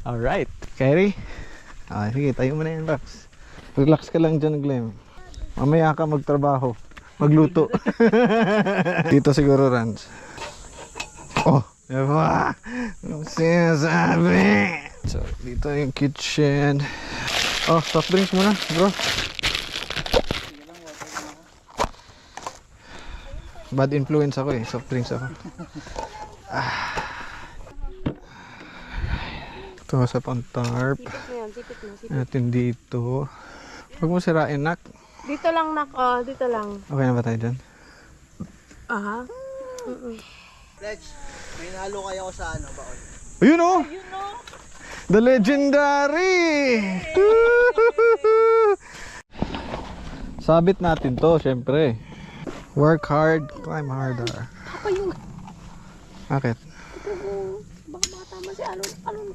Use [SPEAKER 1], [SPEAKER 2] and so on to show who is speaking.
[SPEAKER 1] Alright, Kyrie. Sige, tayo mo na yan, Rax. Relax ka lang dyan, Glenn. Mamaya ka magtrabaho. Magluto. Dito siguro, Rans. Oh, diba? Ang sinasabi. So, dito yung kitchen. Oh, soft drinks muna, bro. Bad influence ako eh, soft drinks ako. Ito sa pang-tarp.
[SPEAKER 2] Sipit mo.
[SPEAKER 1] Natin dito. Huwag mo sirain, nak.
[SPEAKER 2] Dito lang, nak. Oh, dito lang.
[SPEAKER 1] Okay na ba tayo dyan?
[SPEAKER 2] Aha.
[SPEAKER 3] Lex, may nalo kayo sa ano baon?
[SPEAKER 1] Ayun oh! The legendary! Sabit natin to, syempre. Work hard, climb harder.
[SPEAKER 2] Apa yung...
[SPEAKER 1] Bakit?
[SPEAKER 2] Baka matama si Alon.